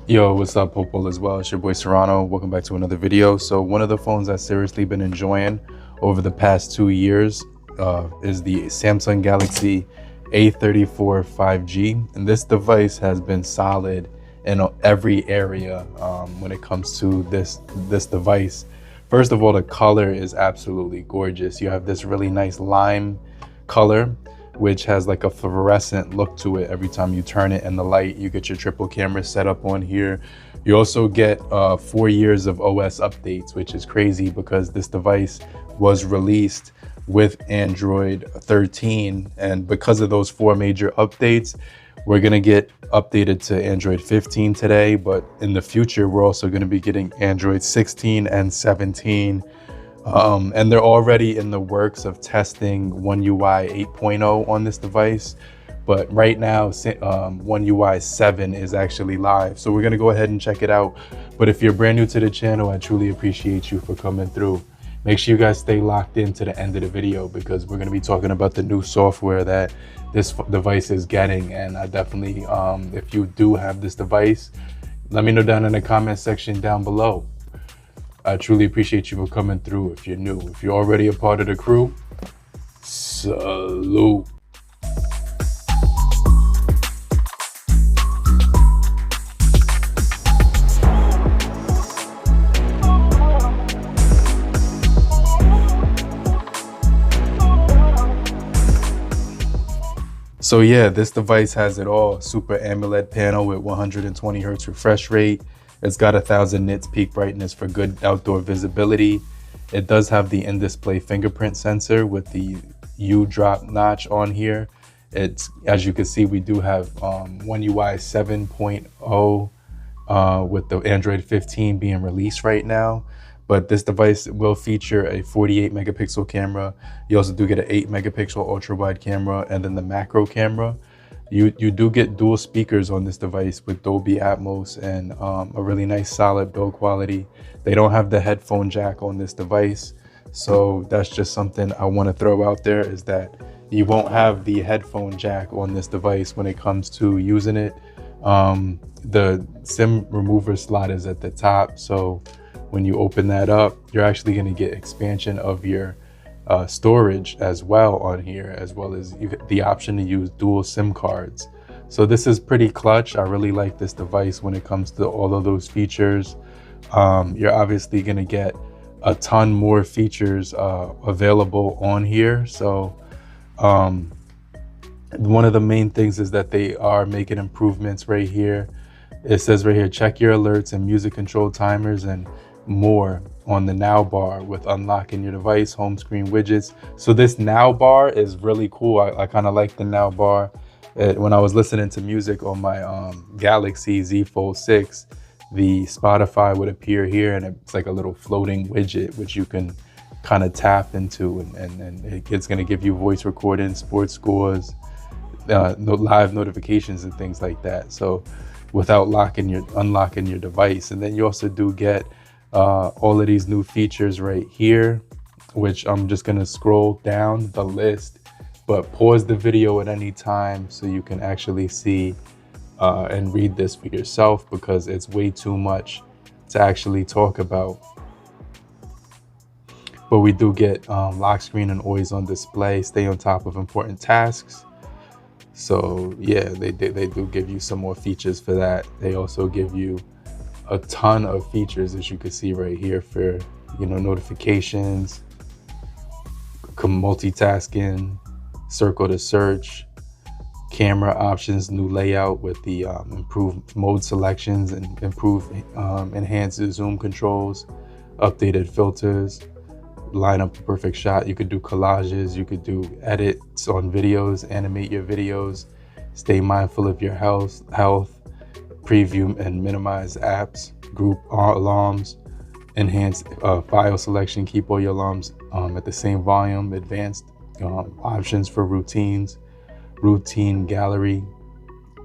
Yo, what's up, Popol as well? It's your boy Serrano. Welcome back to another video. So one of the phones I've seriously been enjoying over the past 2 years is the Samsung Galaxy A34 5G. And this device has been solid in every area when it comes to this device. First of all, the color is absolutely gorgeous. You have this really nice lime color, which has like a fluorescent look to it. Every time you turn it in the light, you get your triple camera set up on here. You also get 4 years of OS updates, which is crazy because this device was released with Android 13. And because of those 4 major updates, we're gonna get updated to Android 15 today, but in the future, we're also gonna be getting Android 16 and 17. And they're already in the works of testing One UI 8.0 on this device. But right now, One UI 7 is actually live. So we're gonna go ahead and check it out. But if you're brand new to the channel, I truly appreciate you for coming through. Make sure you guys stay locked in to the end of the video because we're gonna be talking about the new software that this device is getting. And I definitely, if you do have this device, let me know down in the comment section down below. I truly appreciate you for coming through. If you're new, if you're already a part of the crew, salute. So yeah, this device has it all. Super AMOLED panel with 120 Hz refresh rate. It's got 1000 nits peak brightness for good outdoor visibility. It does have the in-display fingerprint sensor with the U drop notch on here. It's, as you can see, we do have One UI 7.0 with the Android 15 being released right now. But this device will feature a 48 megapixel camera. You also do get an 8 megapixel ultra wide camera and then the macro camera. You do get dual speakers on this device with Dolby Atmos and a really nice solid build quality. They don't have the headphone jack on this device. So that's just something I want to throw out there, is that you won't have the headphone jack on this device when it comes to using it. The SIM remover slot is at the top. So when you open that up, you're actually going to get expansion of your storage as well on here, as well as the option to use dual SIM cards. So this is pretty clutch. I really like this device when it comes to all of those features. You're obviously going to get a ton more features available on here. So one of the main things is that they are making improvements right here. It says right here, check your alerts and music control timers and more on the now bar with unlocking your device, home screen widgets. So this now bar is really cool. I kind of like the now bar. When I was listening to music on my Galaxy Z Fold 6, the Spotify would appear here and it's like a little floating widget which you can kind of tap into, and it's going to give you voice recording, sports scores, live notifications and things like that. So without unlocking your device. And then you also do get all of these new features right here, which I'm just gonna scroll down the list, but pause the video at any time so you can actually see and read this for yourself, because it's way too much to actually talk about. But we do get lock screen and always on display, stay on top of important tasks. So yeah, they do give you some more features for that. They also give you a ton of features, as you can see right here, for notifications, multitasking, circle to search, camera options, new layout with the improved mode selections and improved enhanced zoom controls, updated filters, line up the perfect shot. You could do collages, you could do edits on videos, animate your videos, stay mindful of your health, preview and minimize apps, group alarms, enhance file selection, keep all your alarms at the same volume, advanced options for routines, routine gallery,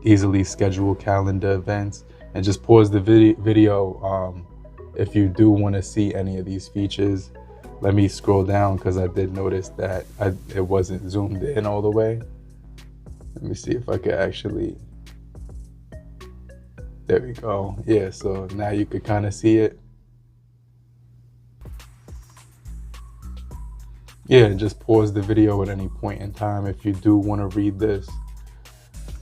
easily schedule calendar events, and just pause the video if you do want to see any of these features. Let me scroll down because I did notice that it wasn't zoomed in all the way. Let me see if I could actually There we go. Yeah, so now you could kind of see it. Yeah, just pause the video at any point in time if you do want to read this.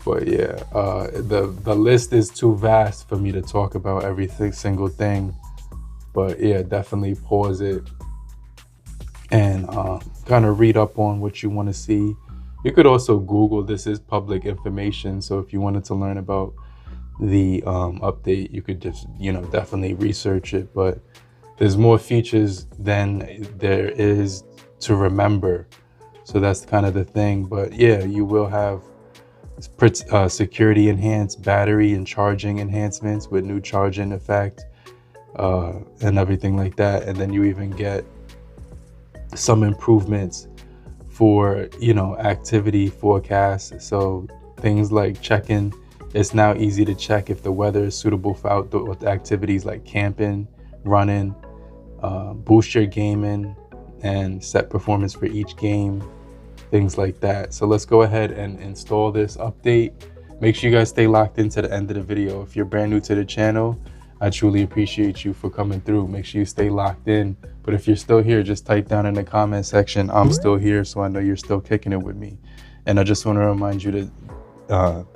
But yeah, the list is too vast for me to talk about every single thing. But yeah, definitely pause it and kind of read up on what you want to see. You could also Google. This is public information, so if you wanted to learn about the update, you could just, you know, definitely research it. But there's more features than there is to remember, so that's kind of the thing. But yeah, you will have security enhanced battery and charging enhancements with new charging effect and everything like that. And then you even get some improvements for, you know, activity forecasts. So things like checking, it's now easy to check if the weather is suitable for outdoor activities like camping, running, boost your gaming, and set performance for each game, things like that. So let's go ahead and install this update. Make sure you guys stay locked into the end of the video. If you're brand new to the channel, I truly appreciate you for coming through. Make sure you stay locked in. But if you're still here, just type down in the comment section, I'm still here, so I know you're still kicking it with me. And I just want to remind you to,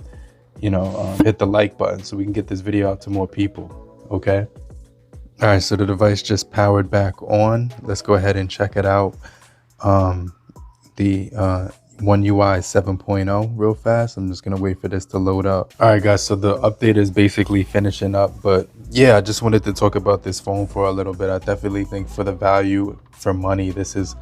hit the like button so we can get this video out to more people, okay? All right, so the device just powered back on. Let's go ahead and check it out. The One UI 7.0 real fast. I'm just gonna wait for this to load up. All right, guys, so the update is basically finishing up, but yeah, I just wanted to talk about this phone for a little bit. I definitely think for the value for money, this is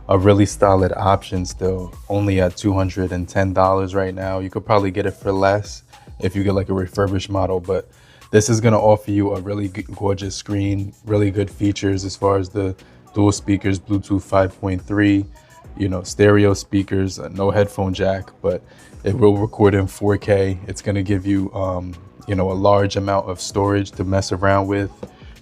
a really solid option still. Only at $210 right now. You could probably get it for less if you get like a refurbished model, but this is gonna offer you a really gorgeous screen, really good features as far as the dual speakers, Bluetooth 5.3, you know, stereo speakers, no headphone jack, but it will record in 4K. It's going to give you, you know, a large amount of storage to mess around with.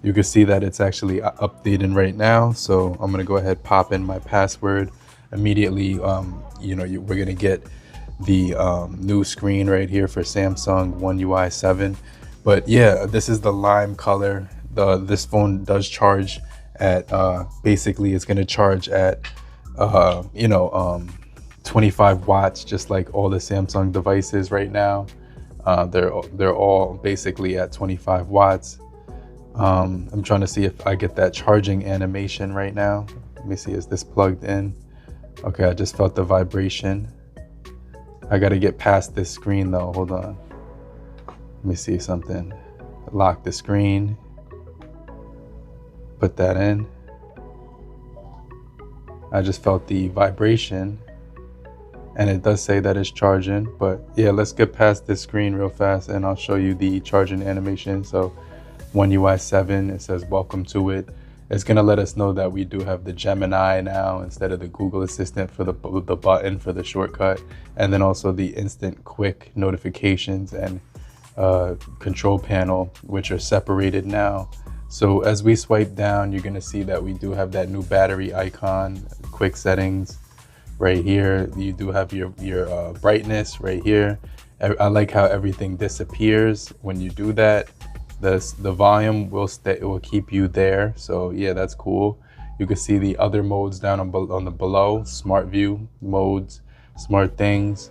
You can see that it's actually updating right now. So I'm going to go ahead, pop in my password immediately. You know, we're going to get the new screen right here for Samsung One UI 7. But yeah, this is the lime color. This phone does charge at, basically it's going to charge at 25 watts, just like all the Samsung devices right now. They're all basically at 25 watts. I'm trying to see if I get that charging animation right now. Let me see, is this plugged in? Okay, I just felt the vibration. I got to get past this screen though. Hold on. Let me see something. Lock the screen. Put that in. I just felt the vibration and it does say that it's charging, but yeah, let's get past this screen real fast and I'll show you the charging animation. So One UI 7, it says welcome to it. It's gonna let us know that we do have the Gemini now instead of the Google Assistant for the button for the shortcut, and then also the instant quick notifications and control panel, which are separated now. So as we swipe down, you're gonna see that we do have that new battery icon, quick settings right here. You do have your brightness right here. I like how everything disappears when you do that. The volume will stay, it will keep you there. So yeah, that's cool. You can see the other modes down on the below, smart view modes, smart things,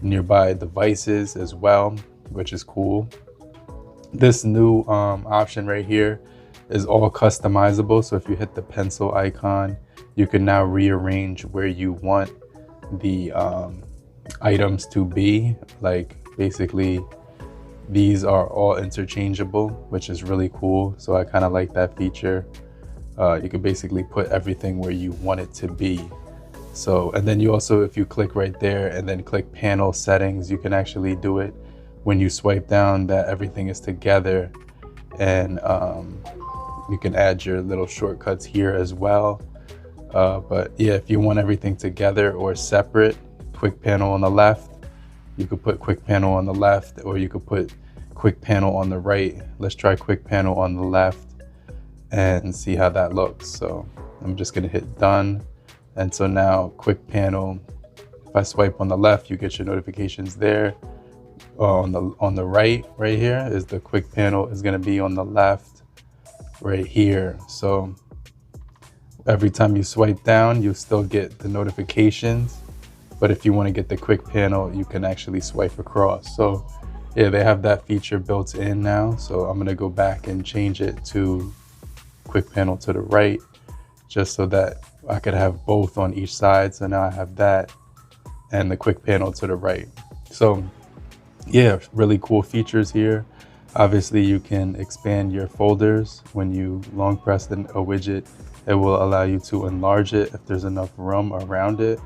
nearby devices as well, which is cool. This new option right here is all customizable. So if you hit the pencil icon, you can now rearrange where you want the items to be. Like basically these are all interchangeable, which is really cool. So I kind of like that feature. You can basically put everything where you want it to be. So, and then you also, if you click right there and then click panel settings, you can actually do it when you swipe down that everything is together. And you can add your little shortcuts here as well. But yeah, if you want everything together or separate, quick panel on the left, you could put quick panel on the left, or you could put quick panel on the right. Let's try quick panel on the left and see how that looks. So I'm just gonna hit done. And so now quick panel, if I swipe on the left, you get your notifications there. on the right here is the quick panel is going to be on the left right here. So every time you swipe down, you still get the notifications, but if you want to get the quick panel, you can actually swipe across. So yeah, they have that feature built in now. So I'm going to go back and change it to quick panel to the right, just so that I could have both on each side. So now I have that and the quick panel to the right. So yeah, really cool features here. Obviously you can expand your folders. When you long press a widget, it will allow you to enlarge it if there's enough room around it.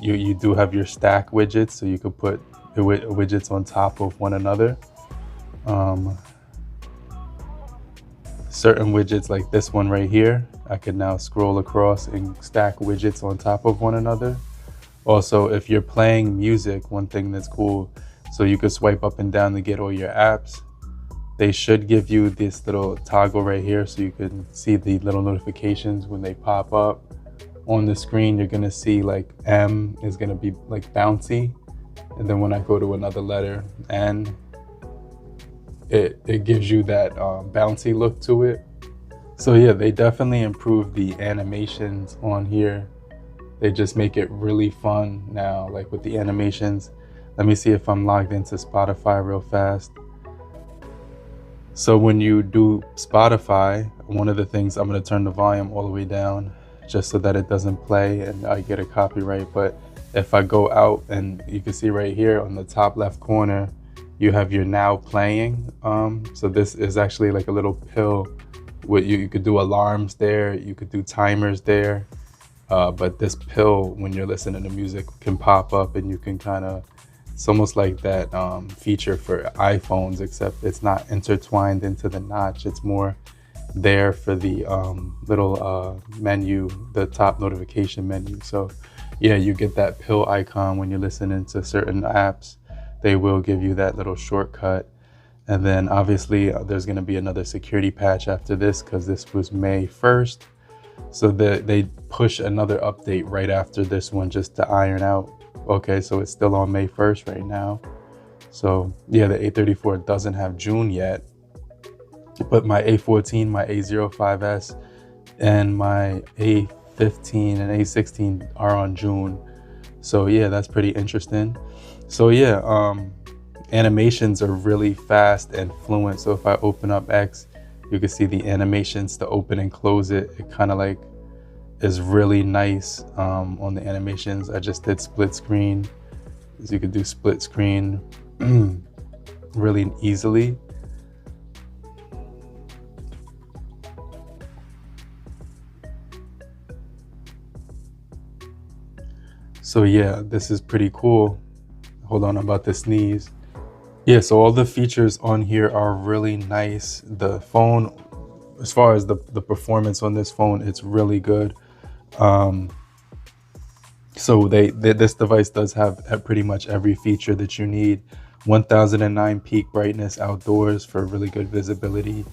You do have your stack widgets, so you could put widgets on top of one another. Certain widgets like this one right here, I can now scroll across and stack widgets on top of one another. Also, if you're playing music, one thing that's cool, so you could swipe up and down to get all your apps. They should give you this little toggle right here so you can see the little notifications when they pop up. On the screen, you're gonna see like M is gonna be like bouncy. And then when I go to another letter, N, it gives you that bouncy look to it. So yeah, they definitely improved the animations on here. They just make it really fun now, like with the animations. Let me see if I'm logged into Spotify real fast. So when you do Spotify, one of the things, I'm gonna turn the volume all the way down just so that it doesn't play and I get a copyright. But if I go out, and you can see right here on the top left corner, you have your now playing. So this is actually like a little pill. You could do alarms there, you could do timers there. But this pill, when you're listening to music, can pop up and you can kind of, it's almost like that feature for iPhones, except it's not intertwined into the notch. It's more there for the little menu, the top notification menu. So yeah, you get that pill icon when you're listening to certain apps. They will give you that little shortcut. And then obviously there's going to be another security patch after this, because this was May 1st. So they push another update right after this one just to iron out. Okay, so it's still on May 1st right now. So yeah, the A34 doesn't have June yet, but my A14, my A05s, and my A15 and A16 are on June. So yeah, that's pretty interesting. So yeah, animations are really fast and fluent. So if I open up X, you can see the animations to open and close it. It kind of like is really nice on the animations. I just did split screen, so you could do split screen really easily. So yeah, this is pretty cool. Hold on, I'm about to sneeze. Yeah, so all the features on here are really nice. The phone, as far as the performance on this phone, it's really good. So this device does have pretty much every feature that you need. 1009 peak brightness outdoors for really good visibility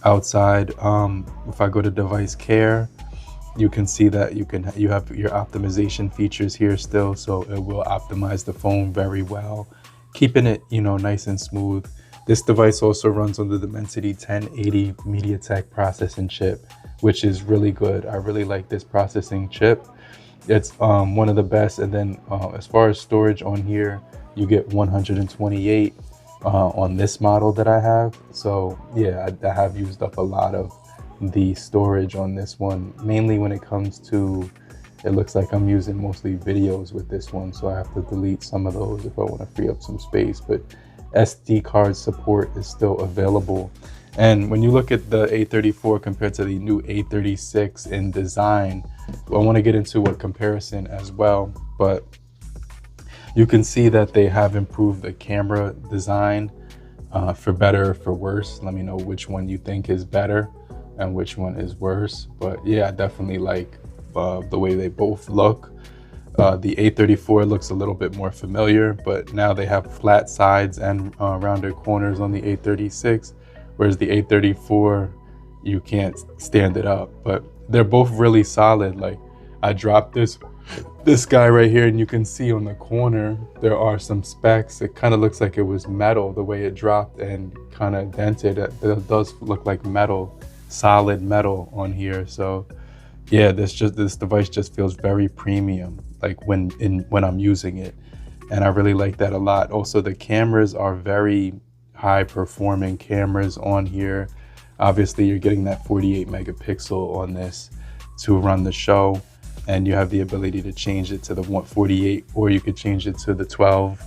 outside. If I go to device care, you can see that you have your optimization features here still, so it will optimize the phone very well, keeping it, you know, nice and smooth. This device also runs on the Dimensity 1080 MediaTek processing chip, which is really good. I really like this processing chip. It's one of the best. And then as far as storage on here, you get 128 on this model that I have. So yeah, I have used up a lot of the storage on this one, mainly when it comes to, it looks like I'm using mostly videos with this one, so I have to delete some of those if I want to free up some space. But SD card support is still available. And when you look at the A34 compared to the new A36 in design, I want to get into a comparison as well, but you can see that they have improved the camera design for better or for worse. Let me know which one you think is better and which one is worse. But yeah, I definitely like the way they both look. The A34 looks a little bit more familiar, but now they have flat sides and rounded corners on the A36, whereas the A34, you can't stand it up. But they're both really solid. Like, I dropped this this guy right here, and you can see on the corner there are some specks. It kind of looks like it was metal the way it dropped and kind of dented. It does look like metal, solid metal on here. So yeah, this device just feels very premium, like when I'm using it, and I really like that a lot. Also, the cameras are very high performing cameras on here. Obviously, you're getting that 48 megapixel on this to run the show, and you have the ability to change it to the 148, or you could change it to the 12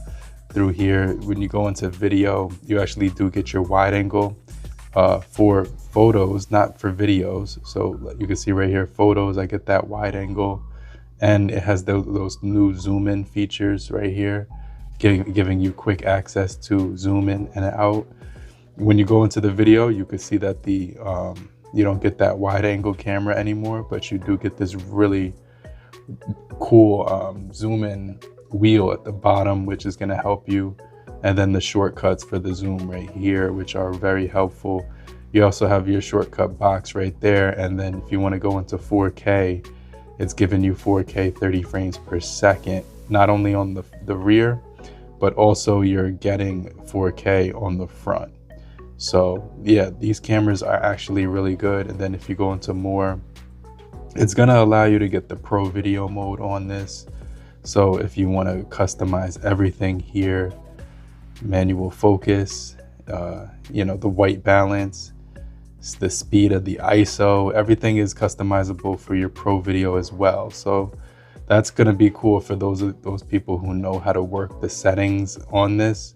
through here. When you go into video, you actually do get your wide angle for photos, not for videos. So you can see right here, photos, I get that wide angle, and it has those new zoom in features right here, giving you quick access to zoom in and out. When you go into the video, you can see that you don't get that wide angle camera anymore, but you do get this really cool zoom in wheel at the bottom, which is going to help you, and then the shortcuts for the zoom right here, which are very helpful. You also have your shortcut box right there, and then if you want to go into 4K, it's giving you 4K 30 frames per second, not only on the rear, but also you're getting 4K on the front. So yeah, these cameras are actually really good. And then if you go into more, it's going to allow you to get the pro video mode on this. So if you want to customize everything here, manual focus, the white balance, the speed of the ISO, everything is customizable for your pro video as well. So that's going to be cool for those people who know how to work the settings on this.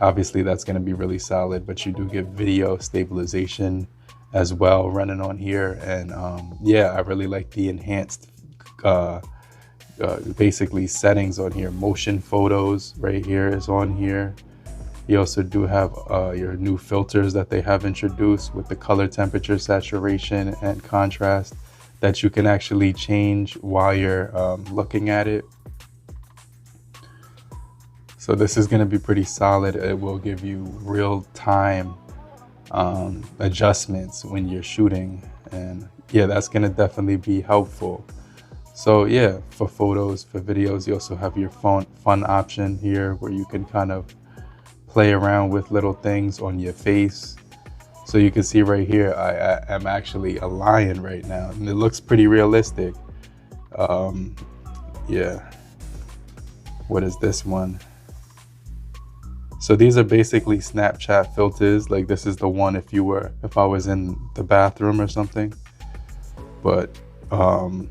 Obviously that's going to be really solid, but you do get video stabilization as well running on here. And yeah, I really like the enhanced basically settings on here. Motion photos right here is on here. You also do have your new filters that they have introduced with the color, temperature, saturation, and contrast that you can actually change while you're looking at it. So this is going to be pretty solid. It will give you real-time adjustments when you're shooting, and yeah, that's going to definitely be helpful. So yeah, for photos, for videos, you also have your fun option here where you can kind of play around with little things on your face. So you can see right here, I am actually a lion right now, and it looks pretty realistic. Yeah, what is this one? So these are basically Snapchat filters. Like this is the one if I was in the bathroom or something. But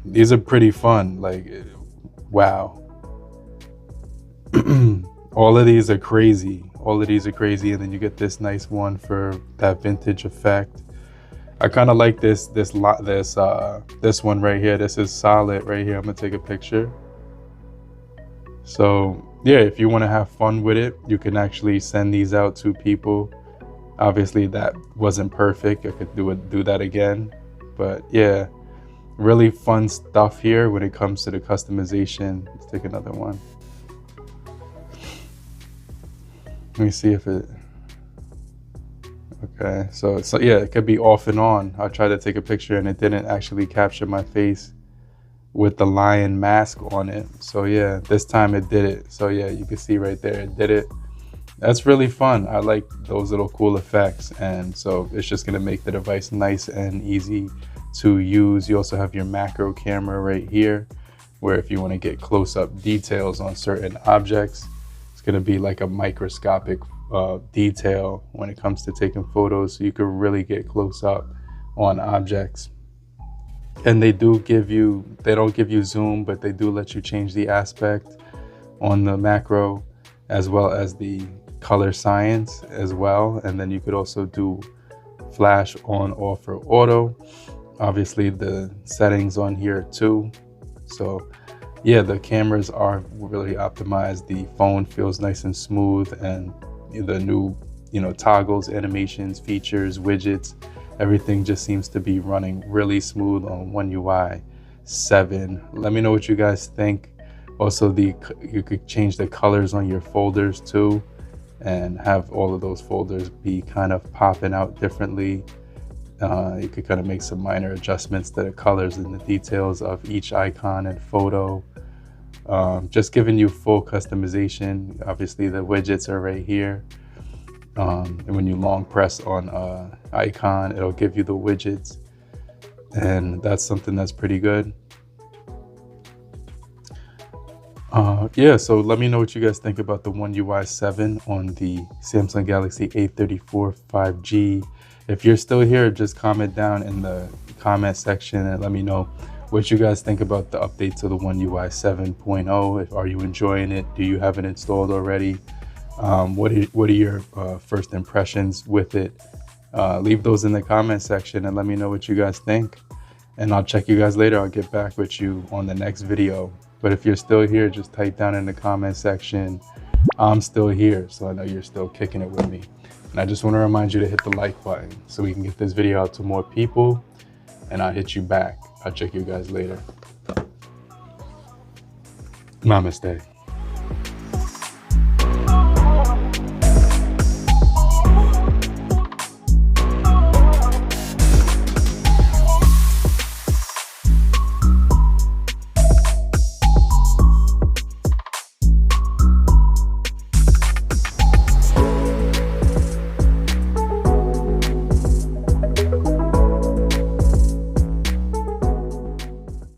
these are pretty fun. Like, wow. All of these are crazy. All of these are crazy, and then you get this nice one for that vintage effect. I kind of like this one right here. This is solid right here. I'm gonna take a picture. So yeah, if you want to have fun with it, you can actually send these out to people. Obviously that wasn't perfect. I could do that again, but yeah, really fun stuff here when it comes to the customization. Let's take another one. Let me see if it, okay, so yeah, it could be off and on. I tried to take a picture and it didn't actually capture my face with the lion mask on it. So yeah, this time it did it. So yeah, you can see right there, it did it. That's really fun. I like those little cool effects, and so it's just gonna make the device nice and easy to use. You also have your macro camera right here, where if you want to get close-up details on certain objects, it's gonna be like a microscopic detail when it comes to taking photos, so you can really get close up on objects. And they don't give you zoom, but they do let you change the aspect on the macro, as well as the color science as well. And then you could also do flash on, off, or auto. Obviously the settings on here too. So yeah, the cameras are really optimized. The phone feels nice and smooth, and the new, toggles, animations, features, widgets, everything just seems to be running really smooth on One UI 7. Let me know what you guys think. Also, you could change the colors on your folders too, and have all of those folders be kind of popping out differently. You could kind of make some minor adjustments to the colors and the details of each icon and photo. Just giving you full customization. Obviously the widgets are right here. And when you long press on icon, it'll give you the widgets, and that's something that's pretty good. Yeah, so let me know what you guys think about the One UI 7 on the Samsung Galaxy A34 5G. If you're still here, just comment down in the comment section and let me know what you guys think about the update to the One UI 7.0. Are you enjoying it? Do you have it installed already? What are your first impressions with it? Leave those in the comment section and let me know what you guys think. And I'll check you guys later. I'll get back with you on the next video. But if you're still here, just type down in the comment section, I'm still here. So I know you're still kicking it with me. And I just want to remind you to hit the like button so we can get this video out to more people. And I'll hit you back. I'll check you guys later. Namaste.